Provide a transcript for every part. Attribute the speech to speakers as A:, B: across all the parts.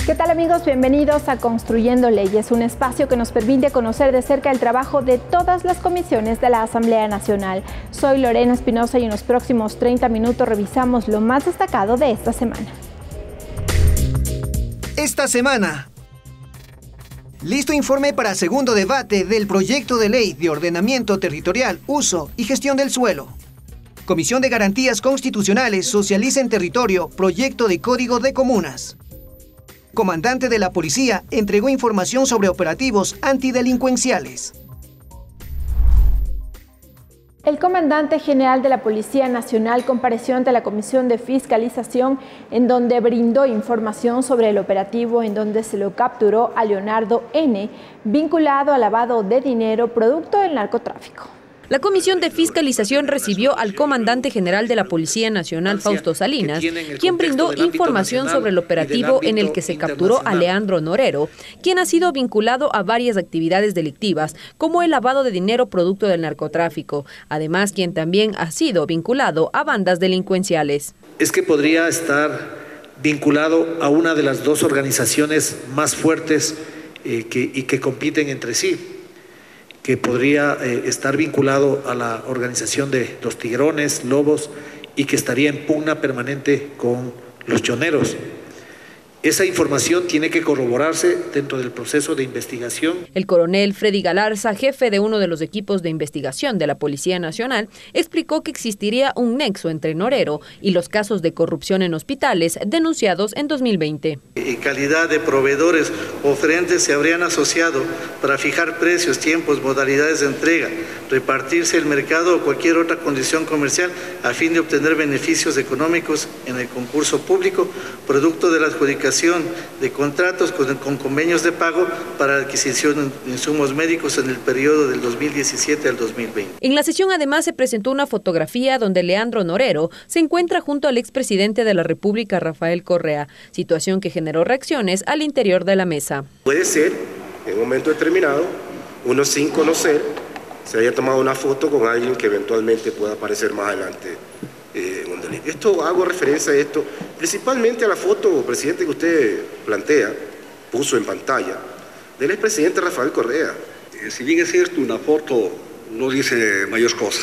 A: ¿Qué tal, amigos? Bienvenidos a Construyendo Leyes, un espacio que nos permite conocer de cerca el trabajo de todas las comisiones de la Asamblea Nacional. Soy Lorena Espinosa y en los próximos 30 minutos revisamos lo más destacado de esta semana.
B: Esta semana. Listo informe para segundo debate del proyecto de ley de ordenamiento territorial, uso y gestión del suelo. Comisión de Garantías Constitucionales socializa en territorio proyecto de Código de Comunas. Comandante de la Policía entregó información sobre operativos antidelincuenciales.
A: El comandante general de la Policía Nacional compareció ante la Comisión de Fiscalización, en donde brindó información sobre el operativo en donde se lo capturó a Leonardo N., vinculado al lavado de dinero producto del narcotráfico.
C: La Comisión de Fiscalización recibió al comandante general de la Policía Nacional, Fausto Salinas, quien brindó información sobre el operativo en el que se capturó a Leandro Norero, quien ha sido vinculado a varias actividades delictivas, como el lavado de dinero producto del narcotráfico. Además, quien también ha sido vinculado a bandas delincuenciales.
D: Es que podría estar vinculado a una de las dos organizaciones más fuertes y que compiten entre sí, que podría estar vinculado a la organización de los Tigrones, Lobos, y que estaría en pugna permanente con los Choneros. Esa información tiene que corroborarse dentro del proceso de investigación.
C: El coronel Freddy Galarza, jefe de uno de los equipos de investigación de la Policía Nacional, explicó que existiría un nexo entre Norero y los casos de corrupción en hospitales denunciados en 2020.
E: En calidad de proveedores oferentes se habrían asociado para fijar precios, tiempos, modalidades de entrega, repartirse el mercado o cualquier otra condición comercial a fin de obtener beneficios económicos en el concurso público, producto de la adjudicación de contratos con convenios de pago para adquisición de insumos médicos en el periodo del 2017 al 2020.
C: En la sesión además se presentó una fotografía donde Leandro Norero se encuentra junto al expresidente de la República, Rafael Correa, situación que generó reacciones al interior de la mesa.
F: Puede ser, en un momento determinado, uno sin conocer, se haya tomado una foto con alguien que eventualmente pueda aparecer más adelante. Esto, hago referencia a esto, principalmente a la foto, presidente, que usted plantea, puso en pantalla, del expresidente Rafael Correa.
G: Si bien es cierto, una foto no dice mayor cosa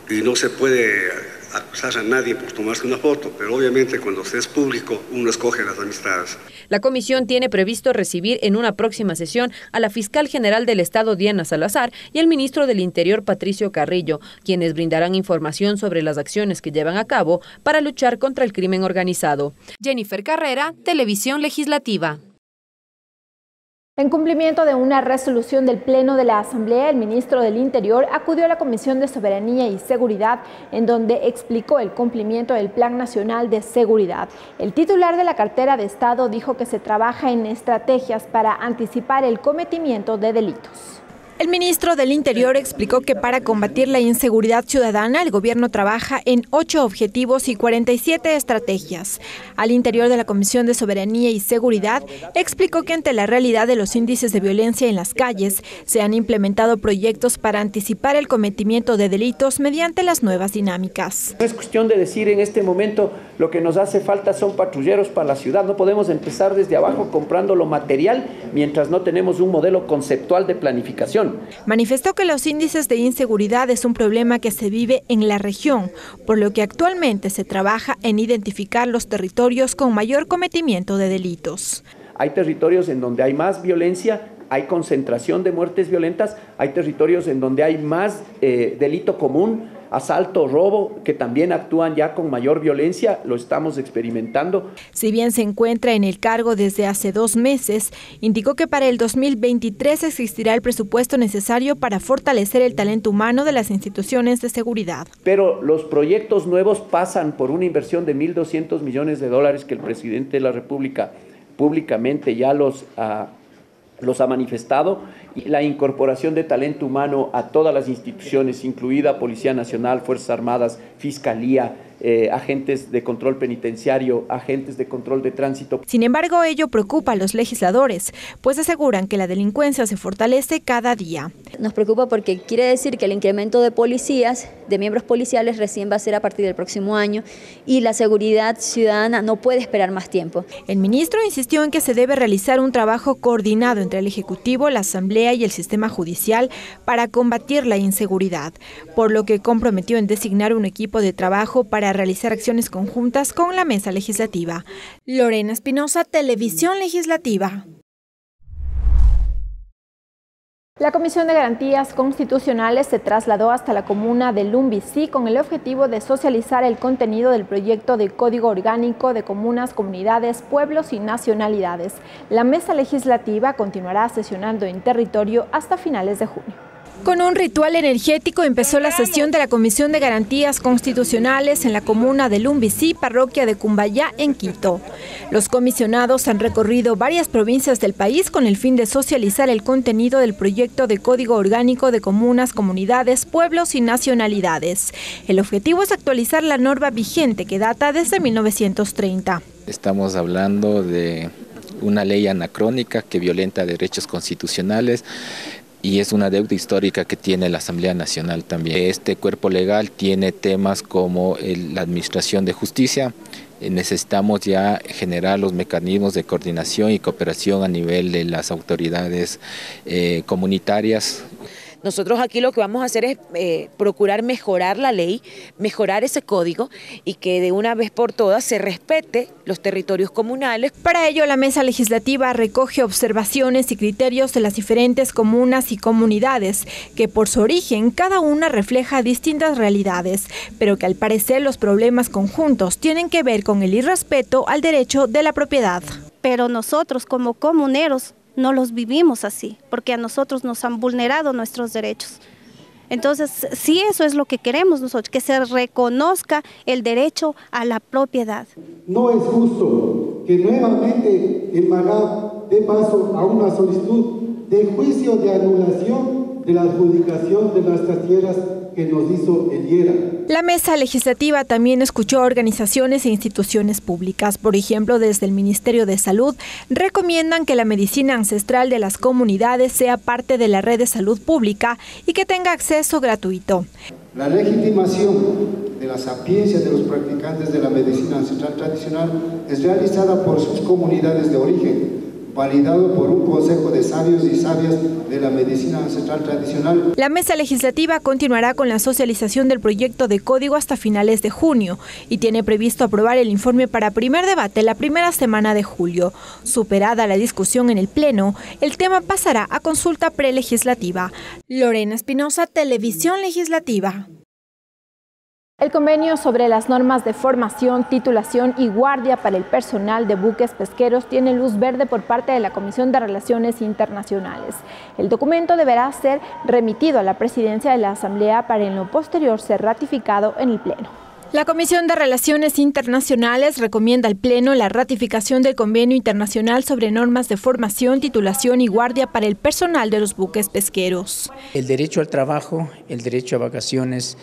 G: y no se puede acusar a nadie por tomarse una foto, pero obviamente cuando se es público uno escoge las amistades.
C: La comisión tiene previsto recibir en una próxima sesión a la fiscal general del Estado, Diana Salazar, y al ministro del Interior, Patricio Carrillo, quienes brindarán información sobre las acciones que llevan a cabo para luchar contra el crimen organizado. Jennifer Carrera, Televisión Legislativa.
A: En cumplimiento de una resolución del Pleno de la Asamblea, el ministro del Interior acudió a la Comisión de Soberanía y Seguridad, en donde explicó el cumplimiento del Plan Nacional de Seguridad. El titular de la cartera de Estado dijo que se trabaja en estrategias para anticipar el cometimiento de delitos. El ministro del Interior explicó que para combatir la inseguridad ciudadana, el gobierno trabaja en 8 objetivos y 47 estrategias. Al interior de la Comisión de Soberanía y Seguridad, explicó que ante la realidad de los índices de violencia en las calles, se han implementado proyectos para anticipar el cometimiento de delitos mediante las nuevas dinámicas.
H: No es cuestión de decir en este momento lo que nos hace falta son patrulleros para la ciudad. No podemos empezar desde abajo comprando lo material mientras no tenemos un modelo conceptual de planificación.
A: Manifestó que los índices de inseguridad es un problema que se vive en la región, por lo que actualmente se trabaja en identificar los territorios con mayor cometimiento de delitos.
H: Hay territorios en donde hay más violencia, hay concentración de muertes violentas, hay territorios en donde hay más delito común, asalto, robo, que también actúan ya con mayor violencia, lo estamos experimentando.
A: Si bien se encuentra en el cargo desde hace 2 meses, indicó que para el 2023 existirá el presupuesto necesario para fortalecer el talento humano de las instituciones de seguridad.
H: Pero los proyectos nuevos pasan por una inversión de $1.200 millones que el presidente de la República públicamente ya los ha manifestado, y la incorporación de talento humano a todas las instituciones, incluida Policía Nacional, Fuerzas Armadas, Fiscalía, agentes de control penitenciario, agentes de control de tránsito.
A: Sin embargo, ello preocupa a los legisladores, pues aseguran que la delincuencia se fortalece cada día.
I: Nos preocupa porque quiere decir que el incremento de policías, de miembros policiales, recién va a ser a partir del próximo año y la seguridad ciudadana no puede esperar más tiempo.
A: El ministro insistió en que se debe realizar un trabajo coordinado entre el Ejecutivo, la Asamblea y el sistema judicial para combatir la inseguridad, por lo que comprometió en designar un equipo de trabajo para realizar acciones conjuntas con la mesa legislativa. Lorena Espinosa, Televisión Legislativa. La Comisión de Garantías Constitucionales se trasladó hasta la comuna de Lumbicí con el objetivo de socializar el contenido del proyecto de Código Orgánico de Comunas, Comunidades, Pueblos y Nacionalidades. La mesa legislativa continuará sesionando en territorio hasta finales de junio. Con un ritual energético empezó la sesión de la Comisión de Garantías Constitucionales en la comuna de Lumbicí, parroquia de Cumbayá, en Quito. Los comisionados han recorrido varias provincias del país con el fin de socializar el contenido del proyecto de Código Orgánico de Comunas, Comunidades, Pueblos y Nacionalidades. El objetivo es actualizar la norma vigente que data desde 1930.
J: Estamos hablando de una ley anacrónica que violenta derechos constitucionales, y es una deuda histórica que tiene la Asamblea Nacional también. Este cuerpo legal tiene temas como la administración de justicia. Necesitamos ya generar los mecanismos de coordinación y cooperación a nivel de las autoridades comunitarias.
K: Nosotros aquí lo que vamos a hacer es procurar mejorar la ley, mejorar ese código y que de una vez por todas se respete los territorios comunales.
A: Para ello, la mesa legislativa recoge observaciones y criterios de las diferentes comunas y comunidades, que por su origen cada una refleja distintas realidades, pero que al parecer los problemas conjuntos tienen que ver con el irrespeto al derecho de la propiedad.
L: Pero nosotros como comuneros no los vivimos así, porque a nosotros nos han vulnerado nuestros derechos. Entonces, sí, eso es lo que queremos nosotros, que se reconozca el derecho a la propiedad.
M: No es justo que nuevamente el MAGAP dé paso a una solicitud de juicio de anulación de la adjudicación de nuestras tierras que nos hizo el IERA.
A: La mesa legislativa también escuchó a organizaciones e instituciones públicas. Por ejemplo, desde el Ministerio de Salud recomiendan que la medicina ancestral de las comunidades sea parte de la red de salud pública y que tenga acceso gratuito.
M: La legitimación de la sapiencia de los practicantes de la medicina ancestral tradicional es realizada por sus comunidades de origen, validado por un consejo de sabios y sabias de la medicina ancestral tradicional.
A: La mesa legislativa continuará con la socialización del proyecto de código hasta finales de junio y tiene previsto aprobar el informe para primer debate la primera semana de julio. Superada la discusión en el Pleno, el tema pasará a consulta prelegislativa. Lorena Espinosa, Televisión Legislativa. El convenio sobre las normas de formación, titulación y guardia para el personal de buques pesqueros tiene luz verde por parte de la Comisión de Relaciones Internacionales. El documento deberá ser remitido a la presidencia de la Asamblea para en lo posterior ser ratificado en el Pleno. La Comisión de Relaciones Internacionales recomienda al Pleno la ratificación del Convenio Internacional sobre normas de formación, titulación y guardia para el personal de los buques pesqueros.
N: El derecho al trabajo, el derecho a vacaciones,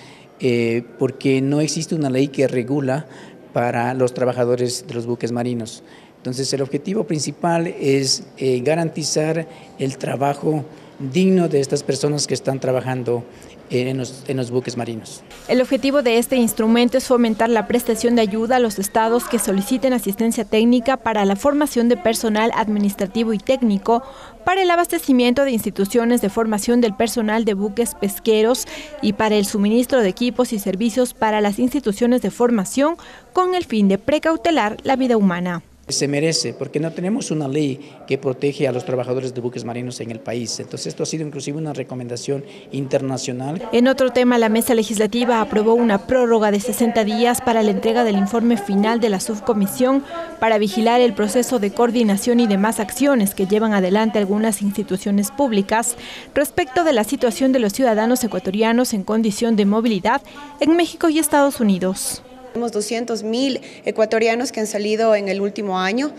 N: porque no existe una ley que regula para los trabajadores de los buques marinos. Entonces, el objetivo principal es garantizar el trabajo digno de estas personas que están trabajando en los buques marinos.
A: El objetivo de este instrumento es fomentar la prestación de ayuda a los estados que soliciten asistencia técnica para la formación de personal administrativo y técnico, para el abastecimiento de instituciones de formación del personal de buques pesqueros y para el suministro de equipos y servicios para las instituciones de formación con el fin de precautelar la vida humana.
N: Se merece, porque no tenemos una ley que protege a los trabajadores de buques marinos en el país. Entonces esto ha sido inclusive una recomendación internacional.
A: En otro tema, la mesa legislativa aprobó una prórroga de 60 días para la entrega del informe final de la subcomisión para vigilar el proceso de coordinación y demás acciones que llevan adelante algunas instituciones públicas respecto de la situación de los ciudadanos ecuatorianos en condición de movilidad en México y Estados Unidos.
O: Tenemos 200.000 ecuatorianos que han salido en el último año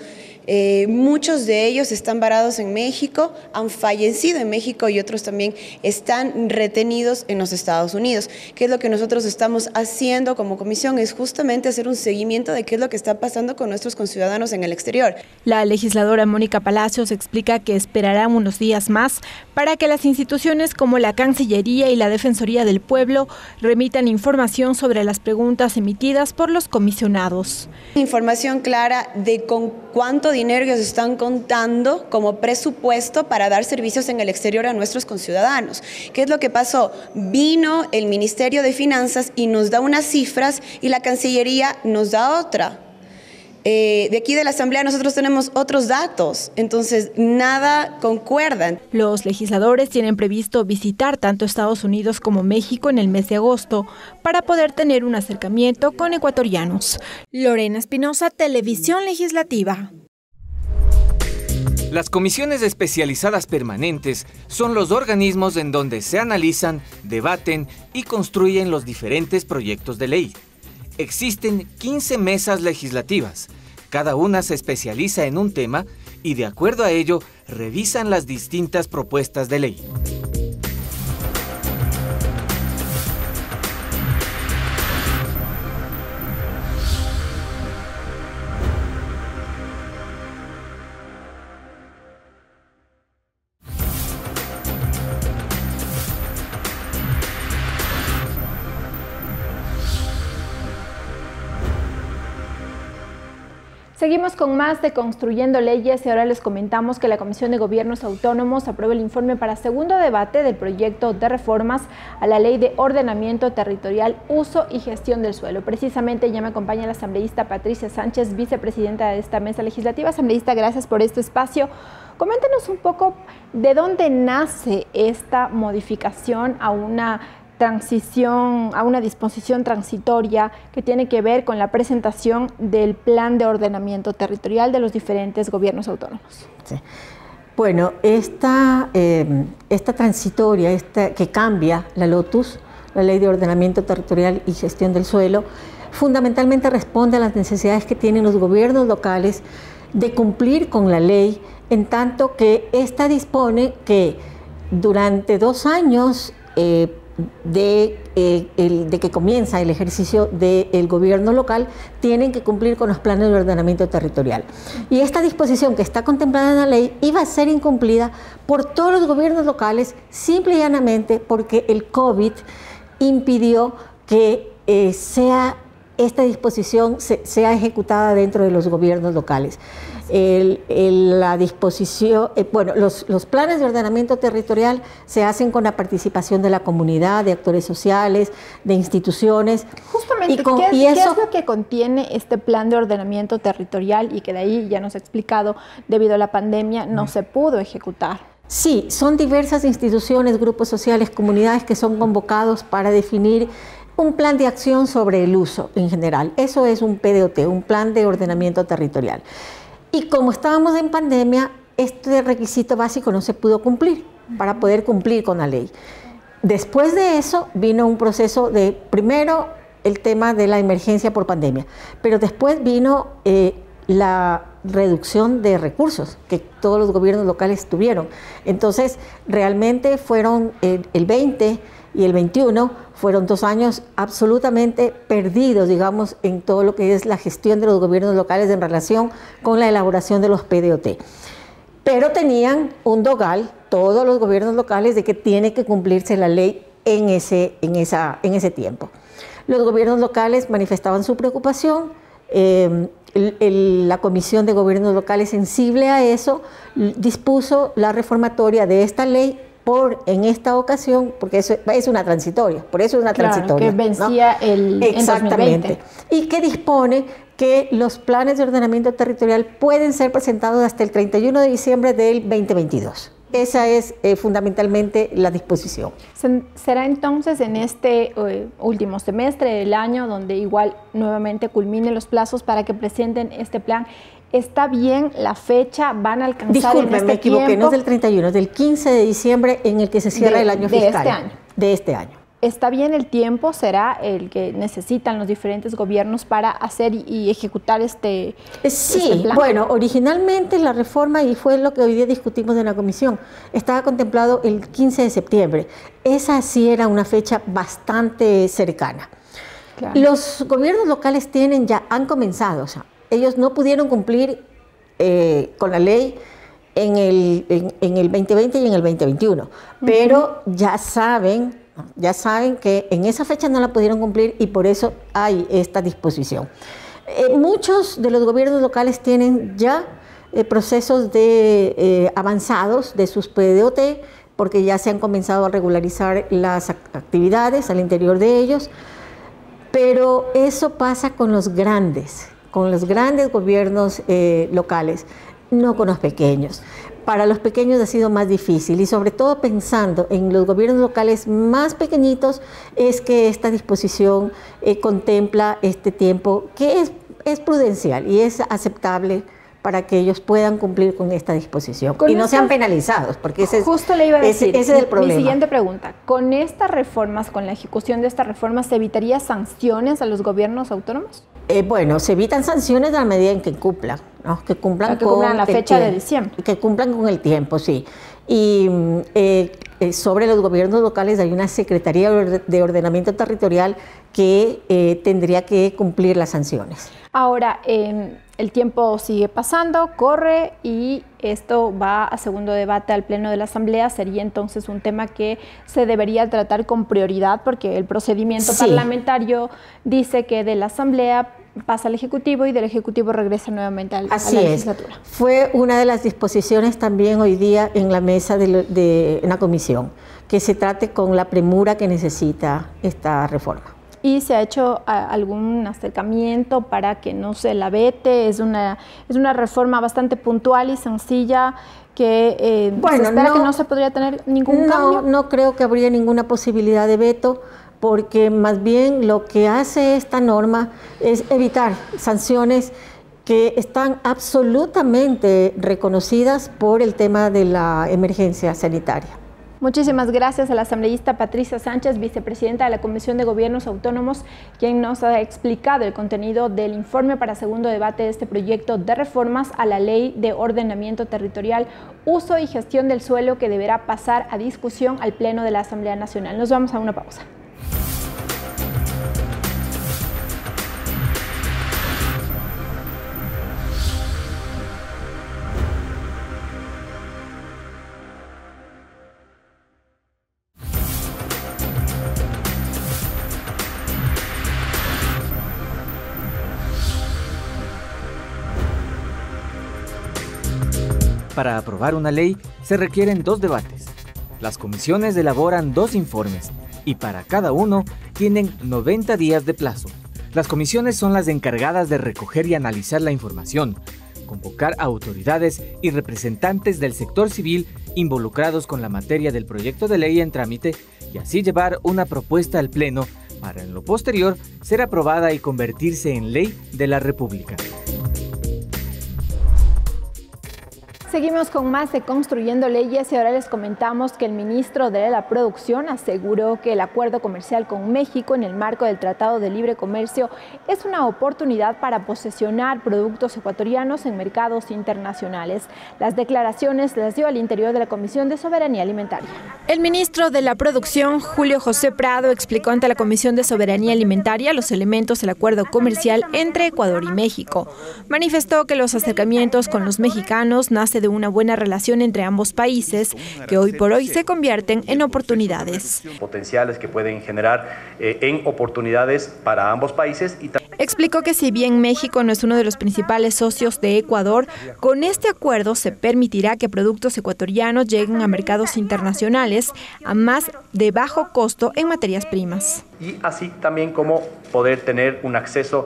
O: Muchos de ellos están varados en México, han fallecido en México y otros también están retenidos en los Estados Unidos. ¿Qué es lo que nosotros estamos haciendo como comisión? Es justamente hacer un seguimiento de qué es lo que está pasando con nuestros conciudadanos en el exterior.
A: La legisladora Mónica Palacios explica que esperarán unos días más para que las instituciones como la Cancillería y la Defensoría del Pueblo remitan información sobre las preguntas emitidas por los comisionados.
O: Información clara de con cuánto dinero ellos están contando como presupuesto para dar servicios en el exterior a nuestros conciudadanos. ¿Qué es lo que pasó? Vino el Ministerio de Finanzas y nos da unas cifras y la Cancillería nos da otra. De aquí de la Asamblea nosotros tenemos otros datos, entonces nada concuerdan.
A: Los legisladores tienen previsto visitar tanto Estados Unidos como México en el mes de agosto para poder tener un acercamiento con ecuatorianos. Lorena Espinosa, Televisión Legislativa.
P: Las comisiones especializadas permanentes son los organismos en donde se analizan, debaten y construyen los diferentes proyectos de ley. Existen 15 mesas legislativas. Cada una se especializa en un tema y de acuerdo a ello revisan las distintas propuestas de ley.
A: Seguimos con más de Construyendo Leyes y ahora les comentamos que la Comisión de Gobiernos Autónomos aprueba el informe para segundo debate del proyecto de reformas a la Ley de Ordenamiento Territorial, Uso y Gestión del Suelo. Precisamente ya me acompaña la asambleísta Patricia Sánchez, vicepresidenta de esta mesa legislativa. Asambleísta, gracias por este espacio. Coméntenos un poco de dónde nace esta modificación a una disposición transitoria que tiene que ver con la presentación del plan de ordenamiento territorial de los diferentes gobiernos autónomos.
Q: Sí. Bueno, esta transitoria, que cambia la LOTUS, la Ley de Ordenamiento Territorial y Gestión del Suelo, fundamentalmente responde a las necesidades que tienen los gobiernos locales de cumplir con la ley, en tanto que esta dispone que durante 2 años de que comienza el ejercicio del gobierno local, tienen que cumplir con los planes de ordenamiento territorial. Y esta disposición que está contemplada en la ley iba a ser incumplida por todos los gobiernos locales, simple y llanamente porque el COVID impidió que esta disposición sea ejecutada dentro de los gobiernos locales. La disposición, los planes de ordenamiento territorial se hacen con la participación de la comunidad, de actores sociales, de instituciones.
A: Justamente, ¿qué es lo que contiene este plan de ordenamiento territorial y que de ahí, ya nos ha explicado, debido a la pandemia no se pudo ejecutar?
Q: Sí, son diversas instituciones, grupos sociales, comunidades que son convocados para definir un plan de acción sobre el uso en general. Eso es un PDOT, un plan de ordenamiento territorial. Y como estábamos en pandemia, este requisito básico no se pudo cumplir para poder cumplir con la ley. Después de eso vino un proceso de, primero, el tema de la emergencia por pandemia, pero después vino la reducción de recursos que todos los gobiernos locales tuvieron. Entonces, realmente fueron el 20 y el 21, fueron 2 años absolutamente perdidos, digamos, en todo lo que es la gestión de los gobiernos locales en relación con la elaboración de los PDOT. Pero tenían un dogal, todos los gobiernos locales, de que tiene que cumplirse la ley en ese tiempo. Los gobiernos locales manifestaban su preocupación, la Comisión de Gobiernos Locales, sensible a eso, dispuso la reformatoria de esta ley en esta ocasión, porque eso es una transitoria, por eso es una transitoria.
A: Que vencía, ¿no?
Q: Exactamente. Y que dispone que los planes de ordenamiento territorial pueden ser presentados hasta el 31 de diciembre del 2022. Esa es fundamentalmente la disposición.
A: ¿Será entonces en este último semestre del año donde igual nuevamente culminen los plazos para que presenten este plan? ¿Está bien la fecha? ¿Van a alcanzar
Q: Disculpe,
A: en este
Q: me equivoqué,
A: tiempo?
Q: No es del 31, es del 15 de diciembre en el que se cierra el año fiscal.
A: De este año.
Q: De este año.
A: ¿Está bien el tiempo? ¿Será el que necesitan los diferentes gobiernos para hacer y ejecutar este plan?
Q: Bueno, originalmente la reforma, y fue lo que hoy día discutimos en la comisión, estaba contemplado el 15 de septiembre. Esa sí era una fecha bastante cercana. Claro. Los gobiernos locales han comenzado, o sea, ellos no pudieron cumplir con la ley en el 2020 y en el 2021, pero ya saben que en esa fecha no la pudieron cumplir y por eso hay esta disposición. Muchos de los gobiernos locales tienen ya procesos avanzados de sus PDOT, porque ya se han comenzado a regularizar las actividades al interior de ellos, pero eso pasa con los grandes gobiernos locales, no con los pequeños. Para los pequeños ha sido más difícil y sobre todo pensando en los gobiernos locales más pequeñitos es que esta disposición contempla este tiempo que es prudencial y es aceptable para que ellos puedan cumplir con esta disposición y no sean penalizados, porque ese es el problema.
A: Mi siguiente pregunta, ¿con estas reformas, con la ejecución de estas reformas, se evitaría sanciones a los gobiernos autónomos?
Q: Bueno, se evitan sanciones a la medida en que cumplan, ¿no? Que cumplan
A: con la fecha de diciembre.
Q: Que cumplan con el tiempo, sí. Y sobre los gobiernos locales hay una Secretaría de Ordenamiento Territorial que tendría que cumplir las sanciones.
A: Ahora, el tiempo sigue pasando, corre y esto va a segundo debate al Pleno de la Asamblea. Sería entonces un tema que se debería tratar con prioridad porque el procedimiento parlamentario dice que de la Asamblea pasa al Ejecutivo y del Ejecutivo regresa nuevamente a la legislatura.
Q: Fue una de las disposiciones también hoy día en la mesa en la comisión, que se trate con la premura que necesita esta reforma.
A: ¿Y se ha hecho algún acercamiento para que no se la vete? Es una reforma bastante puntual y sencilla que se espera que no se podría tener ningún cambio.
Q: No creo que habría ninguna posibilidad de veto, porque más bien lo que hace esta norma es evitar sanciones que están absolutamente reconocidas por el tema de la emergencia sanitaria.
A: Muchísimas gracias a la asambleísta Patricia Sánchez, vicepresidenta de la Comisión de Gobiernos Autónomos, quien nos ha explicado el contenido del informe para segundo debate de este proyecto de reformas a la Ley de Ordenamiento Territorial, Uso y Gestión del Suelo, que deberá pasar a discusión al Pleno de la Asamblea Nacional. Nos vamos a una pausa.
P: Para aprobar una ley se requieren 2 debates. Las comisiones elaboran 2 informes y para cada uno tienen 90 días de plazo. Las comisiones son las encargadas de recoger y analizar la información, convocar a autoridades y representantes del sector civil involucrados con la materia del proyecto de ley en trámite y así llevar una propuesta al Pleno para en lo posterior ser aprobada y convertirse en ley de la República.
A: Seguimos con más de Construyendo Leyes y ahora les comentamos que el ministro de la Producción aseguró que el acuerdo comercial con México en el marco del Tratado de Libre Comercio es una oportunidad para posesionar productos ecuatorianos en mercados internacionales. Las declaraciones las dio al interior de la Comisión de Soberanía Alimentaria. El ministro de la Producción, Julio José Prado, explicó ante la Comisión de Soberanía Alimentaria los elementos del acuerdo comercial entre Ecuador y México. Manifestó que los acercamientos con los mexicanos nacen de una buena relación entre ambos países, que hoy por hoy se convierten en oportunidades.
R: Potenciales que pueden generar en oportunidades para ambos países.
A: Explicó que si bien México no es uno de los principales socios de Ecuador, con este acuerdo se permitirá que productos ecuatorianos lleguen a mercados internacionales a más de bajo costo en materias primas.
R: Y así también como poder tener un acceso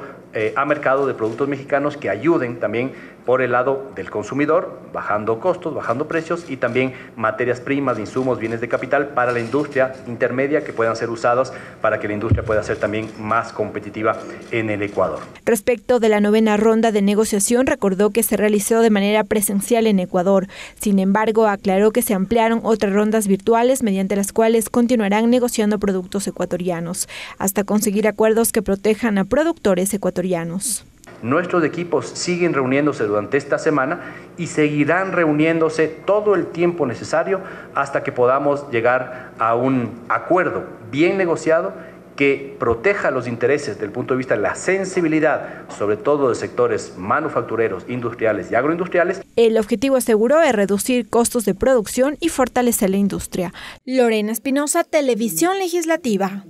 R: a mercado de productos mexicanos que ayuden también por el lado del consumidor, bajando costos, bajando precios, y también materias primas, insumos, bienes de capital para la industria intermedia que puedan ser usados para que la industria pueda ser también más competitiva en el Ecuador.
A: Respecto de la 9ª ronda de negociación, recordó que se realizó de manera presencial en Ecuador. Sin embargo, aclaró que se ampliaron otras rondas virtuales mediante las cuales continuarán negociando productos ecuatorianos, hasta conseguir acuerdos que protejan a productores ecuatorianos.
R: Nuestros equipos siguen reuniéndose durante esta semana y seguirán reuniéndose todo el tiempo necesario hasta que podamos llegar a un acuerdo bien negociado que proteja los intereses desde el punto de vista de la sensibilidad, sobre todo de sectores manufactureros, industriales y agroindustriales.
A: El objetivo, aseguró, es reducir costos de producción y fortalecer la industria. Lorena Espinosa, Televisión Legislativa.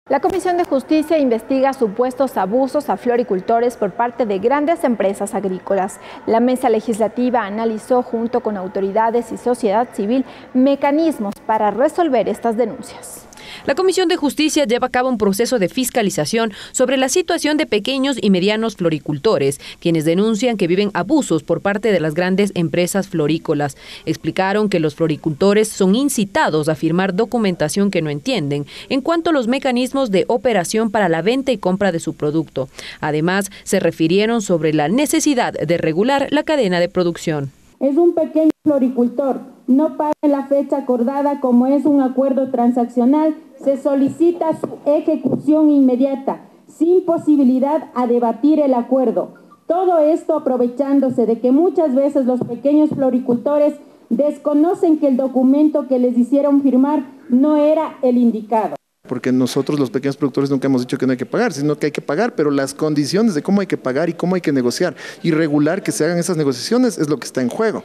A: La Comisión de Justicia investiga supuestos abusos a floricultores por parte de grandes empresas agrícolas. La mesa legislativa analizó junto con autoridades y sociedad civil mecanismos para resolver estas denuncias.
C: La Comisión de Justicia lleva a cabo un proceso de fiscalización sobre la situación de pequeños y medianos floricultores, quienes denuncian que viven abusos por parte de las grandes empresas florícolas. Explicaron que los floricultores son incitados a firmar documentación que no entienden en cuanto a los mecanismos de operación para la venta y compra de su producto. Además, se refirieron sobre la necesidad de regular la cadena de producción.
S: Es un pequeño floricultor, no paga la fecha acordada como es un acuerdo transaccional, se solicita su ejecución inmediata, sin posibilidad a debatir el acuerdo. Todo esto aprovechándose de que muchas veces los pequeños floricultores desconocen que el documento que les hicieron firmar no era el indicado.
T: Porque nosotros los pequeños productores nunca hemos dicho que no hay que pagar, sino que hay que pagar, pero las condiciones de cómo hay que pagar y cómo hay que negociar y regular que se hagan esas negociaciones es lo que está en juego.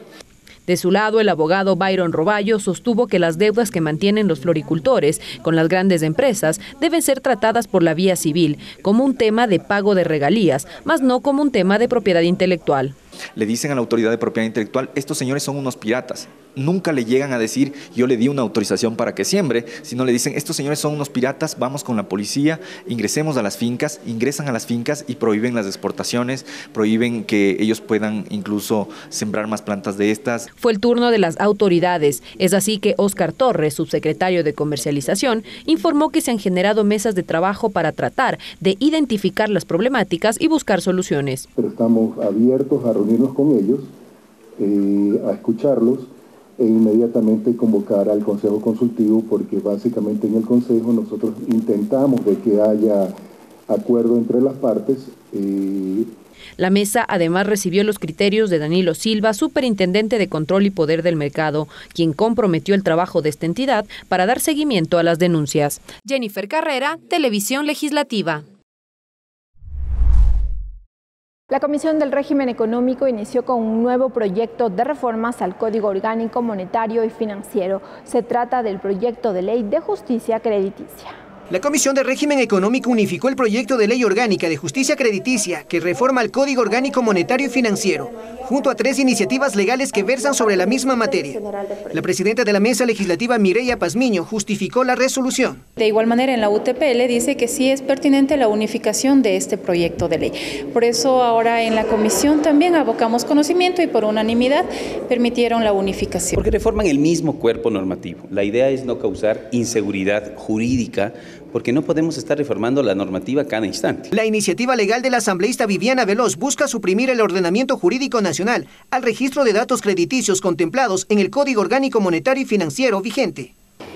C: De su lado, el abogado Byron Roballo sostuvo que las deudas que mantienen los floricultores con las grandes empresas deben ser tratadas por la vía civil, como un tema de pago de regalías, más no como un tema de propiedad intelectual.
U: Le dicen a la autoridad de propiedad intelectual, estos señores son unos piratas. Nunca le llegan a decir, yo le di una autorización para que siembre, sino le dicen, estos señores son unos piratas, vamos con la policía, ingresemos a las fincas, ingresan a las fincas y prohíben las exportaciones, prohíben que ellos puedan incluso sembrar más plantas de estas.
C: Fue el turno de las autoridades. Es así que Óscar Torres, subsecretario de Comercialización, informó que se han generado mesas de trabajo para tratar de identificar las problemáticas y buscar soluciones.
V: Pero estamos abiertos a reunirnos con ellos, a escucharlos, e inmediatamente convocar al Consejo Consultivo, porque básicamente en el Consejo nosotros intentamos de que haya acuerdo entre las partes.
C: La mesa además recibió los criterios de Danilo Silva, superintendente de Control y Poder del Mercado, quien comprometió el trabajo de esta entidad para dar seguimiento a las denuncias. Jennifer Carrera, Televisión Legislativa.
A: La Comisión del Régimen Económico inició con un nuevo proyecto de reformas al Código Orgánico Monetario y Financiero. Se trata del proyecto de ley de justicia crediticia.
B: La Comisión de Régimen Económico unificó el proyecto de ley orgánica de justicia crediticia que reforma el Código Orgánico Monetario y Financiero, junto a 3 iniciativas legales que versan sobre la misma materia. La presidenta de la Mesa Legislativa, Mireya Pazmiño, justificó la resolución.
W: De igual manera, en la UTPL dice que sí es pertinente la unificación de este proyecto de ley. Por eso ahora en la comisión también abocamos conocimiento y por unanimidad permitieron la unificación.
X: Porque reforman el mismo cuerpo normativo. La idea es no causar inseguridad jurídica, porque no podemos estar reformando la normativa cada instante.
B: La iniciativa legal de la asambleísta Viviana Veloz busca suprimir el ordenamiento jurídico nacional al registro de datos crediticios contemplados en el Código Orgánico Monetario y Financiero vigente.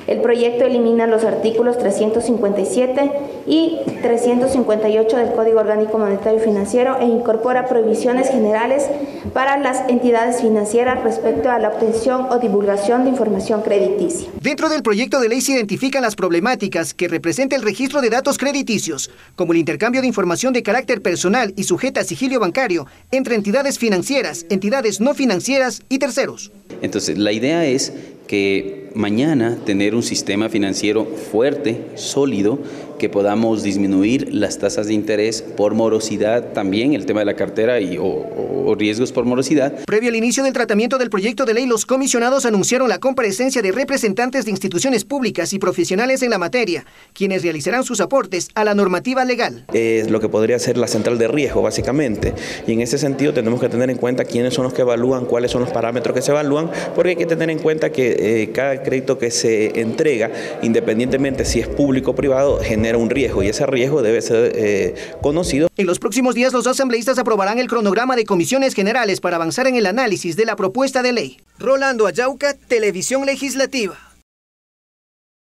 Y: El proyecto elimina los artículos 357 y 358 del Código Orgánico Monetario y Financiero e incorpora prohibiciones generales para las entidades financieras respecto a la obtención o divulgación de información crediticia.
B: Dentro del proyecto de ley se identifican las problemáticas que representa el registro de datos crediticios, como el intercambio de información de carácter personal y sujeta a sigilio bancario entre entidades financieras, entidades no financieras y terceros.
X: Entonces, la idea es que mañana tener un sistema financiero fuerte, sólido, que podamos disminuir las tasas de interés por morosidad, también el tema de la cartera o riesgos por morosidad.
B: Previo al inicio del tratamiento del proyecto de ley, los comisionados anunciaron la comparecencia de representantes de instituciones públicas y profesionales en la materia, quienes realizarán sus aportes a la normativa legal.
D: Es lo que podría ser la central de riesgo, básicamente, y en ese sentido tenemos que tener en cuenta quiénes son los que evalúan, cuáles son los parámetros que se evalúan, porque hay que tener en cuenta que cada crédito que se entrega, independientemente si es público o privado, genera un riesgo y ese riesgo debe ser conocido.
B: En los próximos días los asambleístas aprobarán el cronograma de comisiones generales para avanzar en el análisis de la propuesta de ley. Rolando Ayauca, Televisión Legislativa.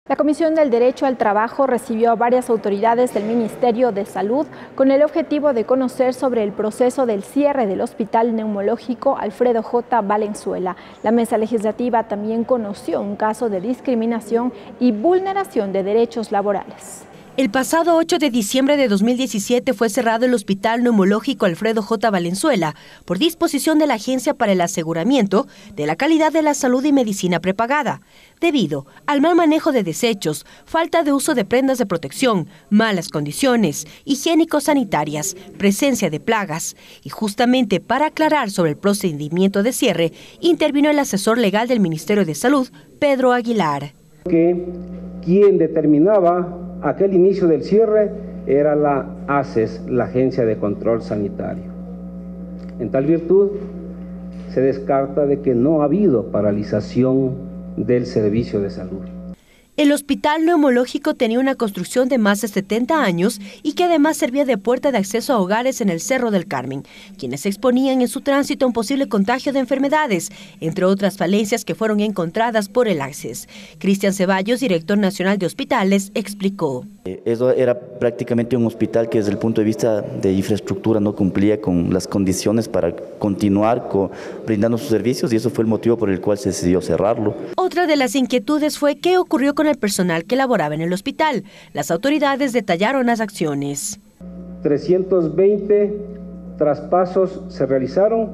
A: La Comisión del Derecho al Trabajo recibió a varias autoridades del Ministerio de Salud con el objetivo de conocer sobre el proceso del cierre del Hospital Neumológico Alfredo J. Valenzuela. La mesa legislativa también conoció un caso de discriminación y vulneración de derechos laborales.
E: El pasado 8 de diciembre de 2017 fue cerrado el Hospital Neumológico Alfredo J. Valenzuela por disposición de la Agencia para el Aseguramiento de la Calidad de la Salud y Medicina Prepagada, debido al mal manejo de desechos, falta de uso de prendas de protección, malas condiciones higiénico-sanitarias, presencia de plagas. Y justamente para aclarar sobre el procedimiento de cierre, intervino el asesor legal del Ministerio de Salud, Pedro Aguilar.
F: Quien determinaba aquel inicio del cierre era la ACES, la Agencia de Control Sanitario. En tal virtud, se descarta de que no ha habido paralización del servicio de salud.
E: El Hospital Neumológico tenía una construcción de más de 70 años y que además servía de puerta de acceso a hogares en el Cerro del Carmen, quienes exponían en su tránsito a un posible contagio de enfermedades, entre otras falencias que fueron encontradas por el ACES. Cristian Ceballos, director nacional de hospitales, explicó.
G: Eso era prácticamente un hospital que desde el punto de vista de infraestructura no cumplía con las condiciones para continuar brindando sus servicios y eso fue el motivo por el cual se decidió cerrarlo.
E: Otra de las inquietudes fue qué ocurrió con el personal que laboraba en el hospital. Las autoridades detallaron las acciones.
F: 320 traspasos se realizaron,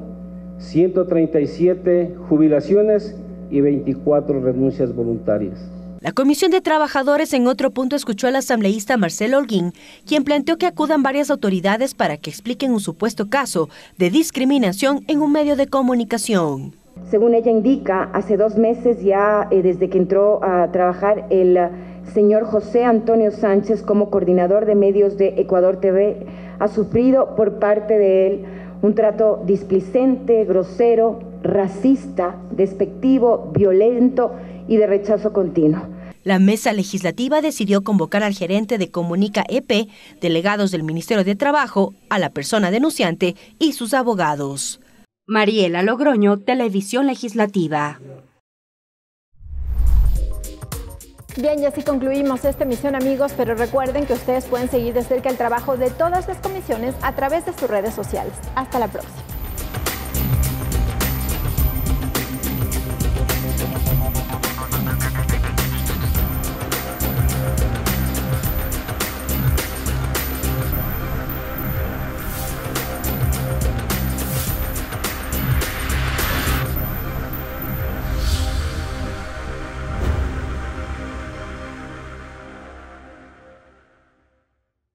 F: 137 jubilaciones y 24 renuncias voluntarias.
E: La Comisión de Trabajadores en otro punto escuchó al asambleísta Marcelo Holguín, quien planteó que acudan varias autoridades para que expliquen un supuesto caso de discriminación en un medio de comunicación.
H: Según ella indica, hace 2 meses ya desde que entró a trabajar el señor José Antonio Sánchez como coordinador de medios de Ecuador TV, ha sufrido por parte de él un trato displicente, grosero, racista, despectivo, violento y de rechazo continuo.
E: La mesa legislativa decidió convocar al gerente de Comunica EP, delegados del Ministerio de Trabajo, a la persona denunciante y sus abogados. Mariela Logroño, Televisión Legislativa.
A: Bien, y así concluimos esta emisión, amigos, pero recuerden que ustedes pueden seguir de cerca el trabajo de todas las comisiones a través de sus redes sociales. Hasta la próxima.